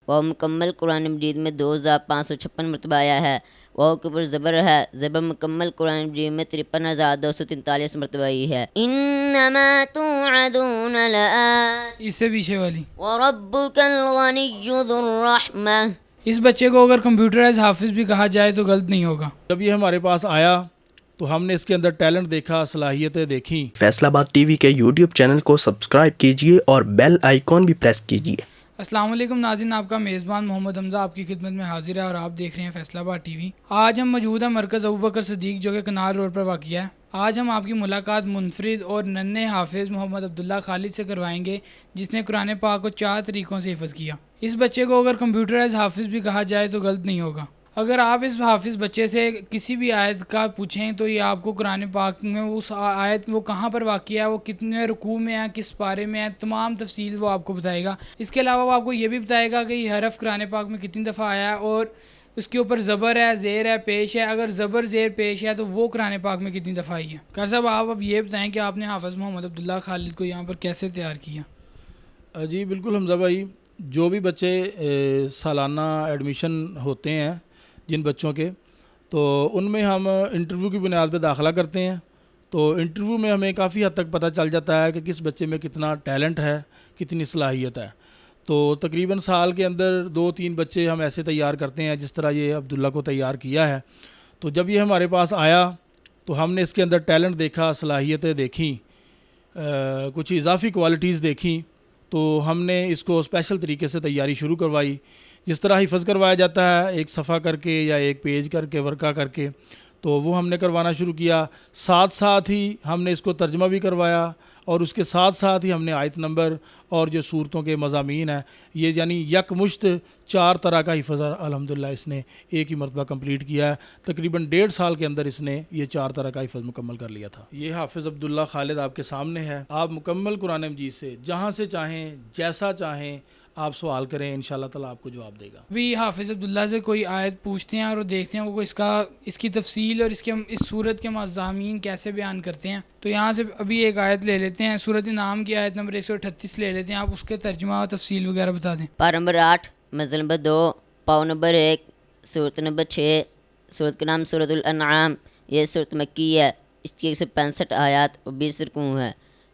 وہ مکمل قرآن مجید میں 2556 مرتبہ آیا ہے۔ واو کے اوپر زبر ہے، زبر مکمل قرآن مجید میں 53,243 مرتبہ آئی ہے۔ انما توعدون لآت، اس سے پیچھے والی وربک الغنی ذو الرحمہ۔ اس بچے کو اگر کمپیوٹرائز حافظ بھی کہا جائے تو غلط نہیں ہوگا۔ جب یہ ہمارے پاس آیا تو ہم نے اس کے اندر ٹیلنٹ دیکھا، صلاحیتیں دیکھیں۔ فیصل آباد ٹی وی کے یوٹیوب چینل کو سبسکرائب کیجیے اور بیل آئیکن بھی پریس کیجیے۔ السلام علیکم ناظرین، آپ کا میزبان محمد حمزہ آپ کی خدمت میں حاضر ہے اور آپ دیکھ رہے ہیں فیصل آباد ٹی وی۔ آج ہم موجود ہیں مرکز ابوبکر صدیق جو کہ کنار روڈ پر واقع ہے۔ آج ہم آپ کی ملاقات منفرد اور ننھے حافظ محمد عبداللہ خالد سے کروائیں گے، جس نے قرآن پاک کو 4 طریقوں سے حفظ کیا۔ اس بچے کو اگر کمپیوٹرائز حافظ بھی کہا جائے تو غلط نہیں ہوگا۔ اگر آپ اس حافظ بچے سے کسی بھی آیت کا پوچھیں تو یہ آپ کو قرآن پاک میں اس آیت وہ کہاں پر واقع ہے، وہ کتنے رکوع میں ہے، کس پارے میں ہے، تمام تفصیل وہ آپ کو بتائے گا۔ اس کے علاوہ وہ آپ کو یہ بھی بتائے گا کہ یہ حرف قرآن پاک میں کتنی دفعہ آیا ہے اور اس کے اوپر زبر ہے، زیر ہے، پیش ہے۔ اگر زبر زیر پیش ہے تو وہ قرآن پاک میں کتنی دفعہ آئی ہے۔ کر صاحب آپ اب یہ بتائیں کہ آپ نے حافظ محمد عبداللہ خالد کو یہاں پر کیسے تیار کیا؟ جی بالکل حمزہ بھائی، جو بھی بچے سالانہ ایڈمیشن ہوتے ہیں جن بچوں کے، تو ان میں ہم انٹرویو کی بنیاد پہ داخلہ کرتے ہیں۔ تو انٹرویو میں ہمیں کافی حد تک پتہ چل جاتا ہے کہ کس بچے میں کتنا ٹیلنٹ ہے، کتنی صلاحیت ہے۔ تو تقریباً سال کے اندر 2-3 بچے ہم ایسے تیار کرتے ہیں جس طرح یہ عبداللہ کو تیار کیا ہے۔ تو جب یہ ہمارے پاس آیا تو ہم نے اس کے اندر ٹیلنٹ دیکھا، صلاحیتیں دیکھیں، کچھ اضافی کوالٹیز دیکھیں، تو ہم نے اس کو اسپیشل طریقے سے تیاری شروع کروائی۔ جس طرح حفظ کروایا جاتا ہے ایک صفحہ کر کے یا ایک پیج کر کے، ورقہ کر کے، تو وہ ہم نے کروانا شروع کیا۔ ساتھ ساتھ ہی ہم نے اس کو ترجمہ بھی کروایا، اور اس کے ساتھ ساتھ ہی ہم نے آیت نمبر اور جو صورتوں کے مضامین ہیں، یہ یعنی یکمشت 4 طرح کا حفظ الحمدللہ اس نے ایک ہی مرتبہ کمپلیٹ کیا ہے۔ تقریباً 1.5 سال کے اندر اس نے یہ 4 طرح کا حفظ مکمل کر لیا تھا۔ یہ حافظ عبداللہ خالد آپ کے سامنے ہے۔ آپ مکمل قرآن مجید سے جہاں سے چاہیں، جیسا چاہیں آپ سوال کریں، انشاءاللہ تعالیٰ آپ کو جواب دے گا۔ ابھی حافظ عبداللہ سے کوئی آیت پوچھتے ہیں اور دیکھتے ہیں وہ اس کی تفصیل اور اس صورت کے مضامین کیسے بیان کرتے ہیں۔ تو یہاں سے ابھی ایک آیت لے لیتے ہیں، سورۃ انعام کی آیت نمبر 138 لے لیتے ہیں۔ آپ اس کے ترجمہ اور تفصیل وغیرہ بتا دیں۔ پارہ نمبر 8، مزل نمبر 2، پاؤ نمبر 1، صورت نمبر 6۔ صورت کا نام سورۃ الانعام۔ یہ صورت مکی ہے، اس کی 165 آیات اور 20 رکوع ہے۔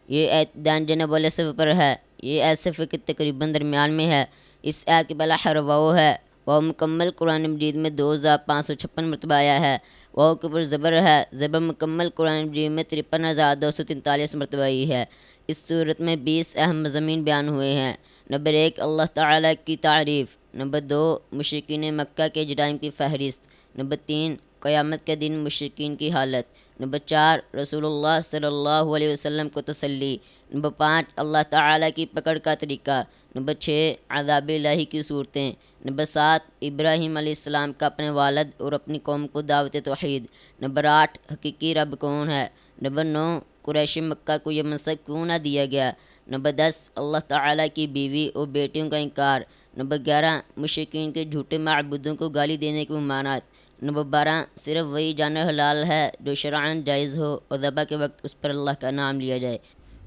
یہ آیت دان جنب والے صفحے پر ہے۔ یہ آیت صفحے کے تقریباً درمیان میں ہے۔ اس آیت کے پہلا حرف واو ہے۔ واو مکمل قرآن مجید میں 2556 مرتبہ آیا ہے۔ واو کے اوپر زبر ہے، زبر مکمل قرآن مجید میں 53,243 مرتبہ آئی ہے۔ اس صورت میں 20 اہم مضامین بیان ہوئے ہیں۔ نمبر 1، اللہ تعالیٰ کی تعریف۔ نمبر 2، مشرکین مکہ کے جرائم کی فہرست۔ نمبر 3، قیامت کے دن مشرکین کی حالت۔ نمبر 4، رسول اللہ صلی اللہ علیہ وسلم کو تسلی۔ نمبر 5، اللہ تعالیٰ کی پکڑ کا طریقہ۔ نمبر 6، عذاب الہی کی صورتیں۔ نمبر 7، ابراہیم علیہ السلام کا اپنے والد اور اپنی قوم کو دعوت توحید۔ نمبر 8، حقیقی رب کون ہے۔ نمبر 9، قریش مکہ کو یہ منصب کیوں نہ دیا گیا۔ نمبر 10، اللہ تعالیٰ کی بیوی اور بیٹیوں کا انکار۔ نمبر 11، مشرکین کے جھوٹے معبودوں کو گالی دینے کی ممانعت۔ نمبر 12، صرف وہی جانور حلال ہے جو شرعاً جائز ہو اور ذبح کے وقت اس پر اللہ کا نام لیا جائے۔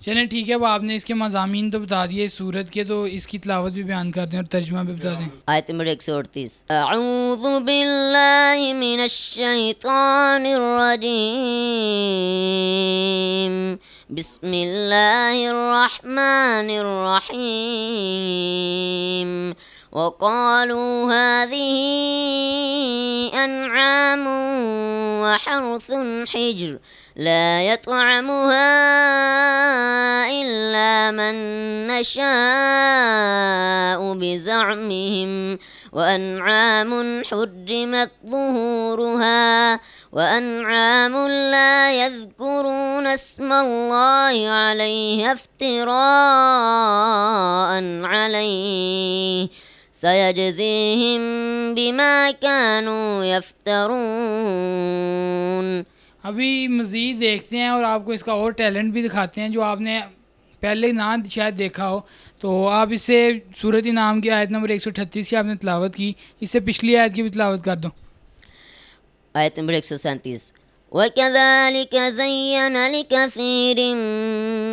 چلیں ٹھیک ہے، اب آپ نے اس کے مضامین تو بتا دیے اس صورت کے، تو اس کی تلاوت بھی بیان کر دیں اور ترجمہ بھی بتا دیں۔ آیت نمبر 138، اعوذ باللہ من الشیطان الرجیم، بسم اللہ الرحمن الرحیم، وقالوا هذه أنعام وحرث حجر لا يطعمها إلا من نشاء بزعمهم، وأنعام حرمت ظهورها، وأنعام لا يذكرون اسم الله عليها افتراء عليه سيجزيهم بما كانوا يفترون۔ ابھی مزید دیکھتے ہیں اور آپ کو اس کا اور ٹیلنٹ بھی دکھاتے ہیں جو آپ نے پہلے نہ شاید دیکھا ہو۔ تو آپ اس سے سورۃ انعام کی آیت نمبر 138 کی آپ نے تلاوت کی، اس سے پچھلی آیت کی بھی تلاوت کر دو۔ آیت نمبر 137، وَكَذَلِكَ زَيَّنَ لِكَثِيرٍ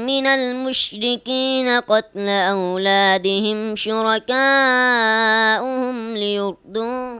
مِّنَ الْمُشْرِكِينَ قَتْلَ أَوْلَادِهِمْ شُرَكَاءُ يرضوهم.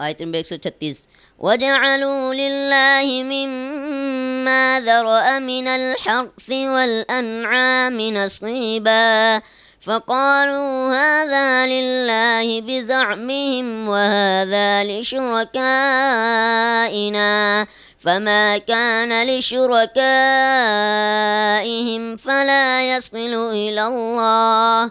آیت نمبر 136 وَجَعَلُوا لِلَّهِ مِمَّا ذَرَأَ مِنَ الْحَرْثِ وَالْأَنْعَامِ نَصِيبًا فَقَالُوا هَذَا لِلَّهِ بِزَعْمِهِمْ وَهَذَا لِشُرَكَائِنَا فَمَا كَانَ لِشُرَكَائِهِمْ فَلَا يَصِلُ إِلَى اللَّهِ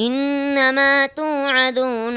إِنَّمَا تُوعَدُونَ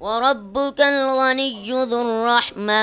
وَرَبُّكَ الْغَنِيُّ ذُو الرَّحْمَةِ.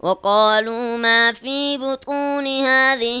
وَقَالُوا مَا فِي بُطُونِ هَذِهِ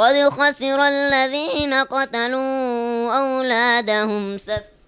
قَدْ خَسِرَ الَّذِينَ قَتَلُوا أَوْلَادَهُمْ سَفْهًا.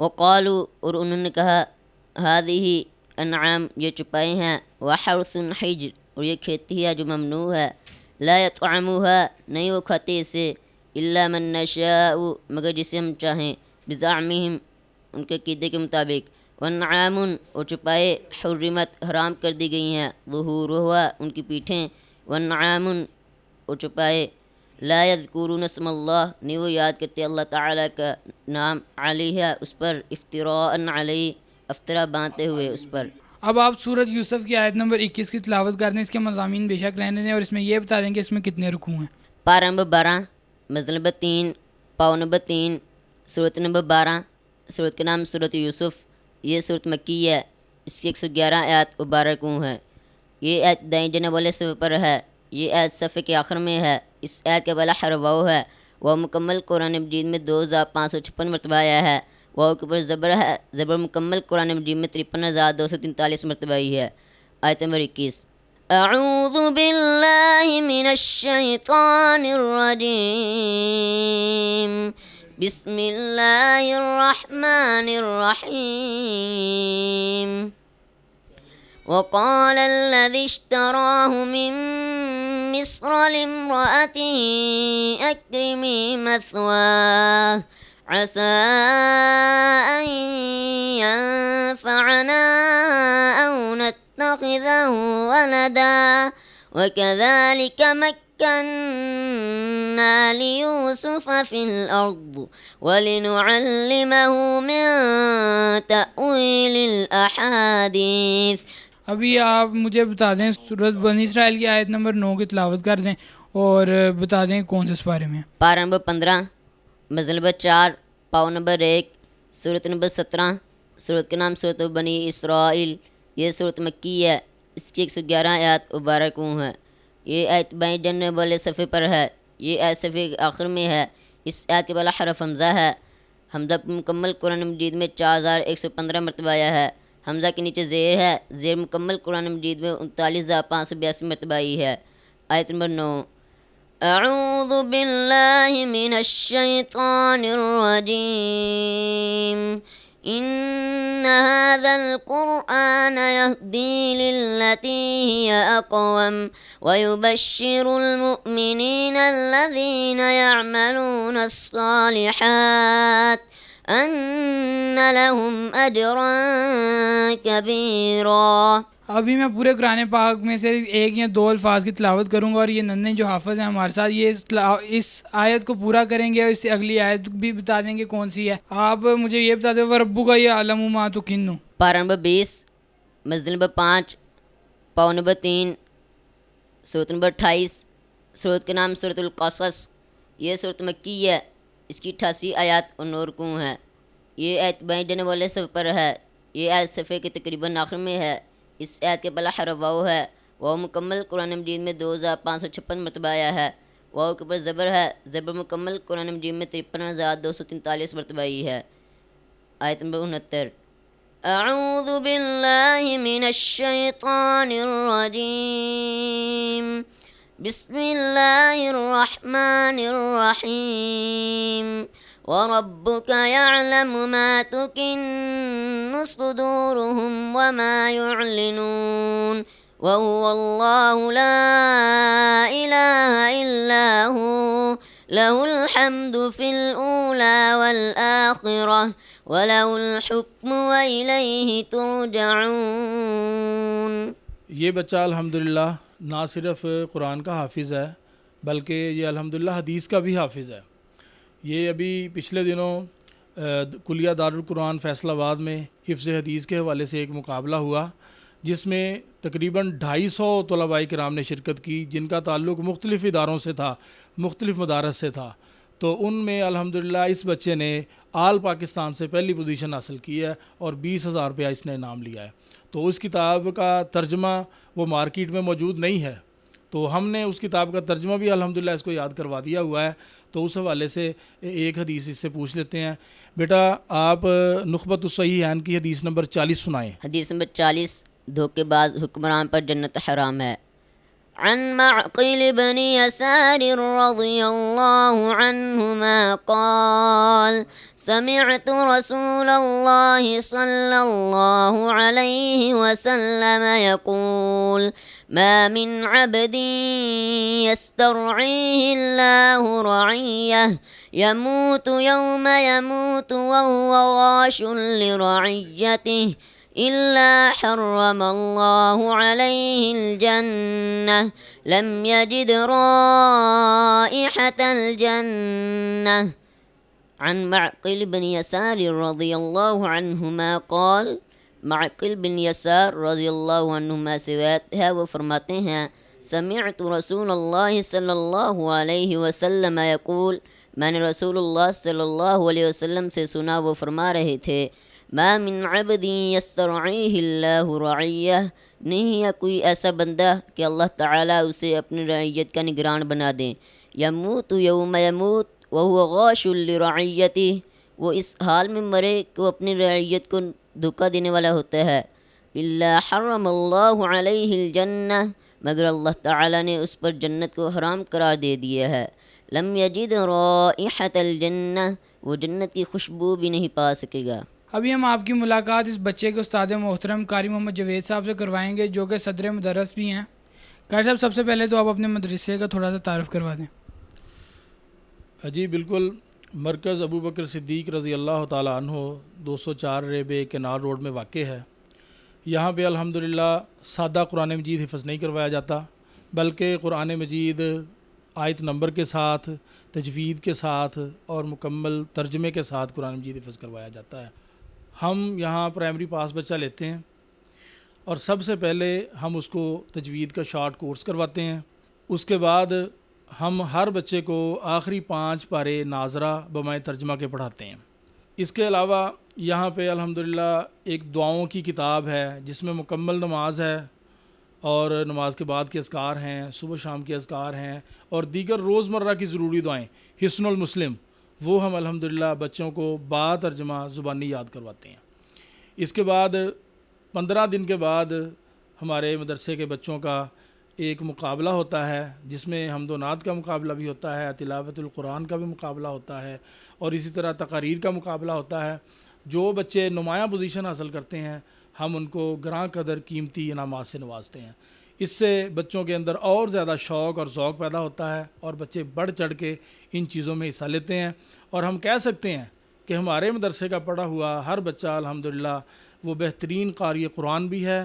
وقالوا اور انہوں نے کہا هذه انعام یہ چپائے ہیں وحرث حجر اور یہ کھیتی ہے جو ممنوع ہے لا يطعموها نہیں وہ کھاتے اسے الا من نشاء مگر جسے ہم چاہیں بزعمہم ان کے عقیدے کے مطابق وانعام اور چپائے حرمت حرام کر دی گئی ہیں ظہورها ان کی پیٹھیں وانعام اور چپائے لا یذکرون اسم اللہ نہیں وہ یاد کرتے اللہ تعالیٰ کا نام علیہ اس پر افتراء علیہ افطرا باندھتے ہوئے اس پر. اب آپ سورۃ یوسف کی آیت نمبر 21 کی تلاوت کر دیں. اس کے مضامین بے شک رہنے دیں اور اس میں یہ بتا دیں کہ اس میں کتنے رکوع ہیں. پارہ نمبر 12 مزل نمبر 3 پاؤ نمبر 3 صورت نمبر 12 صورت کا نام صورت یوسف. یہ صورت مکی ہے. اس کی 111 آیات و 12 رکوع ہیں. یہ آیت دائیں جانے والے صفحے پر ہے. یہ آیت صفحے کے آخر میں ہے. اس آیت کا پہلا حرف واو ہے. وہ مکمل قرآن مجید میں 2556 مرتبہ آیا ہے. واو کے اوپر زبر ہے. زبر مکمل قرآن مجید میں 53,243 مرتبہ آئی ہے. آیت نمبر 21 اعوذ باللہ من الشیطان الرجیم بسم اللہ الرحمن الرحیم. وقال الذي اشتراه من مصر لامرأته أكرمي مثواه عسى أن ينفعنا أو نتخذه ولدا وكذلك مكنا ليوسف في الأرض ولنعلمه من تأويل الأحاديث. ابھی آپ مجھے بتا دیں سورۃ بنی اسرائیل کی آیت نمبر 9 کی تلاوت کر دیں اور بتا دیں کون سے سپارے میں. پارہ نمبر 15 مزل نمبر 4 پاؤ نمبر 1 صورت نمبر 17 صورت کا نام صورت بنی اسرائیل. یہ صورت مکی ہے. اس کی 111 آیات و 12 رکوع ہیں. یہ آیت بائیں جانے والے صفحے پر ہے. یہ آیت صفحے کے آخر میں ہے. اس آیت کے پہلا حرف حمزہ ہے. حمزہ مکمل قرآن مجید میں 4115 مرتبہ آیا ہے. حمزہ کے نیچے زیر ہے. زیر مکمل قرآن مجید میں 39,582 مرتبہ آئی ہے. آیت نمبر 9 اعوذ باللہ من الشیطان الرجیم ان هذا القرآن يهدي للتي هي اقوم ويبشر المؤمنين الذين يعملون الصالحات ان لهم اجرا كبيرا. ابھی میں پورے قرآن پاک میں سے ایک یا دو الفاظ کی تلاوت کروں گا اور یہ ننھے جو حافظ ہیں ہمارے ساتھ یہ اس آیت کو پورا کریں گے اور اس سے اگلی آیت بھی بتا دیں گے کون سی ہے. آپ مجھے یہ بتا دیں وربو کا یہ عالم ما تکنو. پارہ نمبر 20 مزل نمبر 5 پاؤ نمبر 3 صورت نمبر 28 صورت کا نام صورت القصص. یہ صورت مکی ہے. اس کی 88 آیات اور 9 رکوع ہیں. یہ آیت بائیں جانے والے صفحے پر ہے. یہ آیت صفحے کے تقریباً آخر میں ہے. اس آیت کے پہلا حرف واو ہے. واو مکمل قرآن مجید میں 2556 مرتبہ آیا ہے. واو کے اوپر زبر ہے. زبر مکمل قرآن مجید میں 53,243 مرتبہ آئی ہے. آیت نمبر 69 اعوذ باللہ من الشیطان الرجیم بسم اللہ الرحمن الرحیم وربك يعلم ما تكن صدورهم وما يعلنون وهو الله لا إله إلا هو له الحمد في الأولى والآخرة وله الحكم وإليه ترجعون. یہ بچہ الحمدللہ نہ صرف قرآن کا حافظ ہے بلکہ یہ الحمدللہ حدیث کا بھی حافظ ہے. یہ ابھی پچھلے دنوں کلیہ دارالقرآن فیصل آباد میں حفظ حدیث کے حوالے سے ایک مقابلہ ہوا جس میں تقریباً 250 طلباء کرام نے شرکت کی جن کا تعلق مختلف اداروں سے تھا, مختلف مدارس سے تھا. تو ان میں الحمدللہ اس بچے نے آل پاکستان سے پہلی پوزیشن حاصل کی ہے اور 20,000 روپیہ اس نے انعام لیا ہے. تو اس کتاب کا ترجمہ وہ مارکیٹ میں موجود نہیں ہے, تو ہم نے اس کتاب کا ترجمہ بھی الحمدللہ اس کو یاد کروا دیا ہوا ہے. تو اس حوالے سے ایک حدیث اس سے پوچھ لیتے ہیں. بیٹا آپ نخبۃ الصحیحین کی حدیث نمبر 40 سنائیں. حدیث نمبر 40 دھوکے باز حکمران پر جنت حرام ہے. عن معقل بن يسار رضي الله عنهما قال سمعت رسول الله صلى الله عليه وسلم يقول ما من عبد يسترعيه الله رعيه يموت يوم يموت وهو غاش لرعيته إلا حرم الله عليه الجنة لم يجد رائحة الجنة. عن معقل بن يسار رضي الله عنهما قال معقل بن یسار رضی اللہ عنہما سے روایت ہے, وہ فرماتے ہیں سمعت رسول اللہ صلی اللہ علیہ وسلم یقول, میں نے رسول اللہ صلی اللہ علیہ وسلم سے سنا وہ فرما رہے تھے ما من عبد یسترعیہ اللہ رعیہ, نہیں ہے کوئی ایسا بندہ کہ اللہ تعالیٰ اسے اپنی رعیت کا نگران بنا دیں. یموت یوم یموت وہو غاش لرعیتہ, وہ اس حال میں مرے کہ وہ اپنی رعیت کو دھوکہ دینے والا ہوتا ہے. الا حرم اللہ علیہ الجنہ, مگر اللہ تعالیٰ نے اس پر جنت کو حرام قرار دے دیا ہے. لم یجد رائحۃ الجنہ, وہ جنت کی خوشبو بھی نہیں پا سکے گا. ابھی ہم آپ کی ملاقات اس بچے کے استاد محترم قاری محمد جوید صاحب سے کروائیں گے جو کہ صدر مدرس بھی ہیں. قاری صاحب سب سے پہلے تو آپ اپنے مدرسے کا تھوڑا سا تعارف کروا دیں. جی بالکل, مرکز ابو بکر صدیق رضی اللہ تعالیٰ عنہ 204 ریبے کنار روڈ میں واقع ہے. یہاں پہ الحمدللہ سادہ قرآن مجید حفظ نہیں کروایا جاتا بلکہ قرآن مجید آیت نمبر کے ساتھ, تجوید کے ساتھ اور مکمل ترجمے کے ساتھ قرآن مجید حفظ کروایا جاتا ہے. ہم یہاں پرائمری پاس بچہ لیتے ہیں اور سب سے پہلے ہم اس کو تجوید کا شارٹ کورس کرواتے ہیں. اس کے بعد ہم ہر بچے کو آخری 5 پارے ناظرہ بمائے ترجمہ کے پڑھاتے ہیں. اس کے علاوہ یہاں پہ الحمدللہ ایک دعاؤں کی کتاب ہے جس میں مکمل نماز ہے اور نماز کے بعد کے اذکار ہیں, صبح شام کے اذکار ہیں اور دیگر روزمرہ کی ضروری دعائیں, حصن المسلم, وہ ہم الحمدللہ بچوں کو با ترجمہ زبانی یاد کرواتے ہیں. اس کے بعد 15 دن کے بعد ہمارے مدرسے کے بچوں کا ایک مقابلہ ہوتا ہے جس میں حمد و نعت کا مقابلہ بھی ہوتا ہے, تلاوت القرآن کا بھی مقابلہ ہوتا ہے اور اسی طرح تقاریر کا مقابلہ ہوتا ہے. جو بچے نمایاں پوزیشن حاصل کرتے ہیں ہم ان کو گراں قدر قیمتی انعامات سے نوازتے ہیں. اس سے بچوں کے اندر اور زیادہ شوق اور ذوق پیدا ہوتا ہے اور بچے بڑھ چڑھ کے ان چیزوں میں حصہ لیتے ہیں. اور ہم کہہ سکتے ہیں کہ ہمارے مدرسے کا پڑھا ہوا ہر بچہ الحمدللہ وہ بہترین قاری قرآن بھی ہے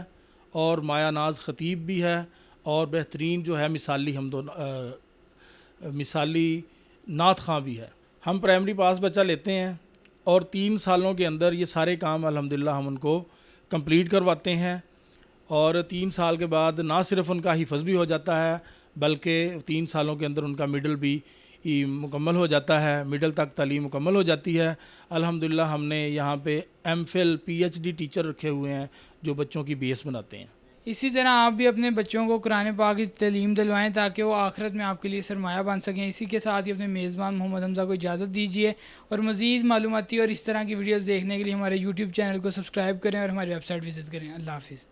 اور مایہ ناز خطیب بھی ہے اور بہترین جو ہے مثالی نعت خواں بھی ہے. ہم پرائمری پاس بچہ لیتے ہیں اور 3 سالوں کے اندر یہ سارے کام الحمدللہ ہم ان کو کمپلیٹ کرواتے ہیں اور 3 سال کے بعد نہ صرف ان کا حفظ بھی ہو جاتا ہے بلکہ 3 سالوں کے اندر ان کا مڈل بھی مکمل ہو جاتا ہے, مڈل تک تعلیم مکمل ہو جاتی ہے. الحمدللہ ہم نے یہاں پہ ایم فل PhD ٹیچر رکھے ہوئے ہیں جو بچوں کی بیس بناتے ہیں. اسی طرح آپ بھی اپنے بچوں کو قرآن پاک کی تعلیم دلوائیں تاکہ وہ آخرت میں آپ کے لیے سرمایہ بن سکیں. اسی کے ساتھ ہی اپنے میزبان محمد حمزہ کو اجازت دیجیے اور مزید معلوماتی اور اس طرح کی ویڈیوز دیکھنے کے لیے ہمارے YouTube چینل کو سبسکرائب کریں اور ہماری ویب سائٹ وزٹ کریں. اللہ حافظ.